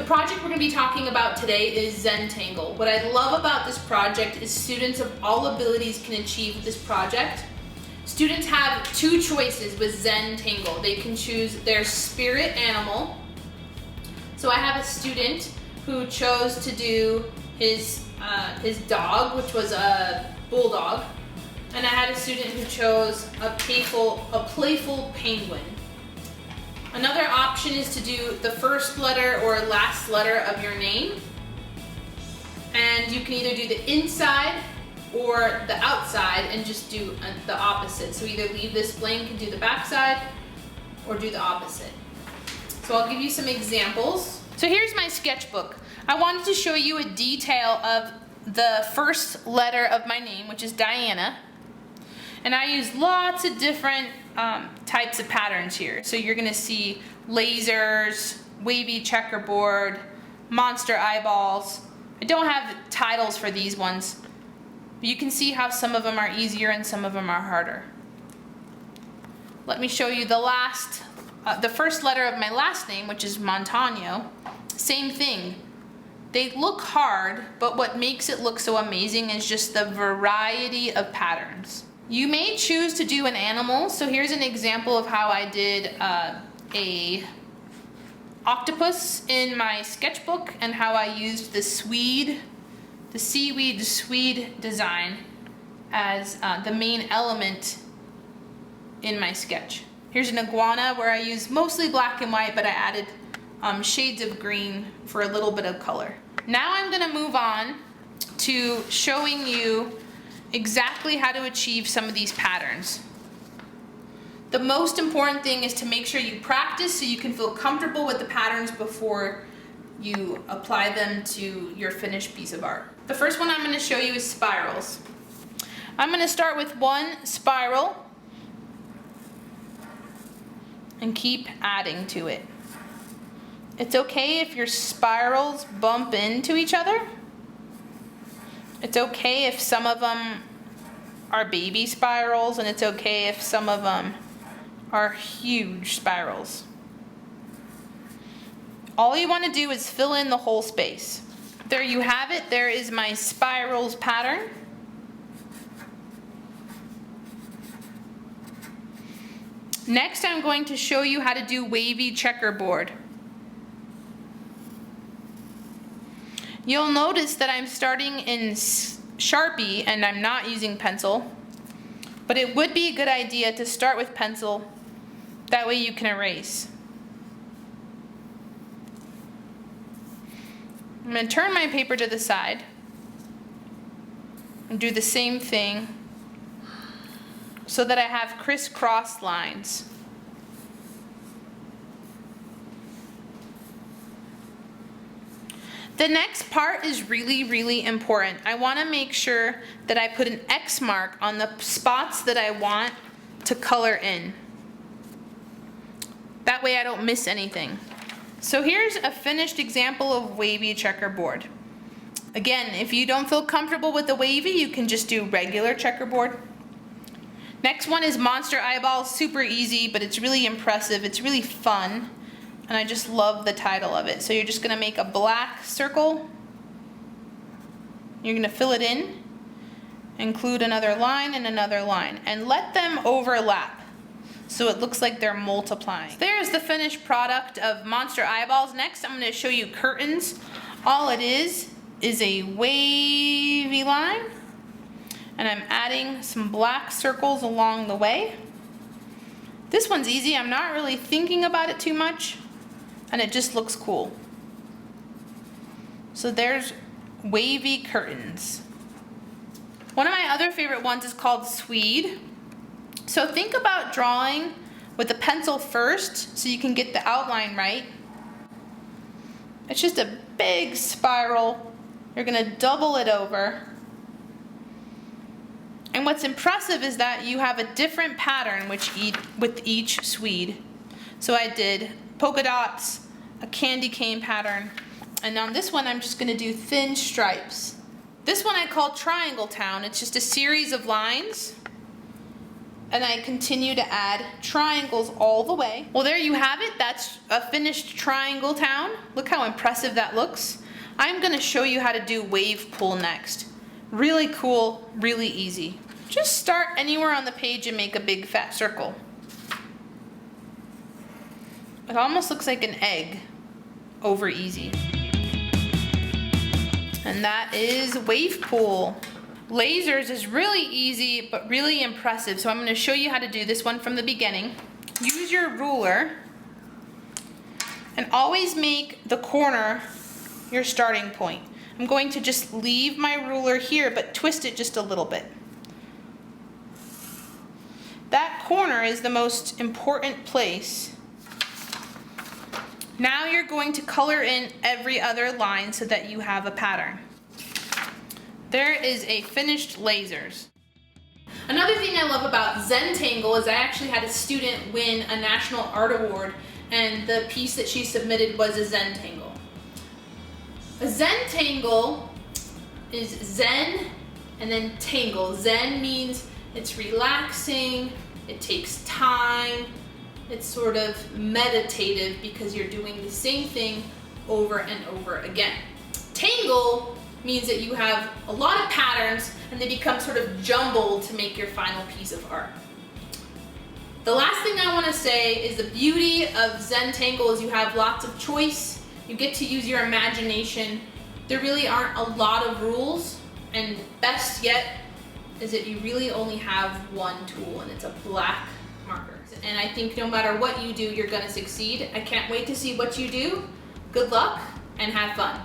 project we're going to be talking about today is Zen-Tangle. What I love about this project is students of all abilities can achieve this project. Students have two choices with Zen-Tangle. They can choose their spirit animal. So I have a student who chose to do his dog, which was a bulldog, and I had a student who chose a playful penguin. Another option is to do the first letter or last letter of your name, and you can either do the inside or the outside and just do the opposite. So either leave this blank and do the back side or do the opposite. So I'll give you some examples. So here's my sketchbook. I wanted to show you a detail of the first letter of my name, which is Diana. And I use lots of different types of patterns here. So you're gonna see lasers, wavy checkerboard, monster eyeballs. I don't have titles for these ones, but you can see how some of them are easier and some of them are harder. Let me show you the first letter of my last name, which is Montano. Same thing. They look hard, but what makes it look so amazing is just the variety of patterns. You may choose to do an animal. So here's an example of how I did a octopus in my sketchbook and how I used the seaweed swede design as the main element in my sketch. Here's an iguana where I used mostly black and white, but I added shades of green for a little bit of color. Now I'm gonna move on to showing you exactly how to achieve some of these patterns. The most important thing is to make sure you practice so you can feel comfortable with the patterns before you apply them to your finished piece of art. The first one I'm going to show you is spirals. I'm going to start with one spiral and keep adding to it. It's okay if your spirals bump into each other. It's okay if some of them are baby spirals, and it's okay if some of them are huge spirals. All you want to do is fill in the whole space. There you have it. There is my spirals pattern. Next, I'm going to show you how to do wavy checkerboard. You'll notice that I'm starting in Sharpie and I'm not using pencil, but it would be a good idea to start with pencil. That way you can erase. I'm going to turn my paper to the side and do the same thing so that I have crisscross lines. The next part is really important. I want to make sure that I put an X mark on the spots that I want to color in. That way I don't miss anything. So here's a finished example of wavy checkerboard. Again, if you don't feel comfortable with the wavy, you can just do regular checkerboard. Next one is monster eyeballs. Super easy, but it's really impressive. It's really fun. And I just love the title of it. So you're just going to make a black circle. You're going to fill it in, include another line and another line, and let them overlap so it looks like they're multiplying. So there's the finished product of monster eyeballs. Next, I'm going to show you curtains. All it is a wavy line, and I'm adding some black circles along the way. This one's easy. I'm not really thinking about it too much, and it just looks cool. So there's wavy curtains. One of my other favorite ones is called Swede. So think about drawing with a pencil first so you can get the outline right. It's just a big spiral. You're going to double it over. And what's impressive is that you have a different pattern with each Swede. So I did polka dots, a candy cane pattern, and on this one I'm just going to do thin stripes. This one I call Triangle Town. It's just a series of lines. and I continue to add triangles all the way. Well, there you have it. That's a finished triangle town. Look how impressive that looks. I'm gonna show you how to do wave pool next. Really cool, really easy. Just start anywhere on the page and make a big fat circle. It almost looks like an egg. Over easy. And that is wave pool. Lasers is really easy, but really impressive. So I'm gonna show you how to do this one from the beginning. Use your ruler and always make the corner your starting point. I'm going to just leave my ruler here, but twist it just a little bit. That corner is the most important place. Now you're going to color in every other line so that you have a pattern. There is a finished lasers. Another thing I love about Zen-Tangle is I actually had a student win a National Art Award, and the piece that she submitted was a Zen-Tangle. A Zen-Tangle is Zen and then tangle. Zen means it's relaxing, it takes time, it's sort of meditative because you're doing the same thing over and over again. Tangle means that you have a lot of patterns and they become sort of jumbled to make your final piece of art. The last thing I want to say is the beauty of Zen-Tangle is you have lots of choice. You get to use your imagination. There really aren't a lot of rules, and best yet is that you really only have one tool, and it's a black marker. And I think no matter what you do, you're going to succeed. I can't wait to see what you do. Good luck and have fun.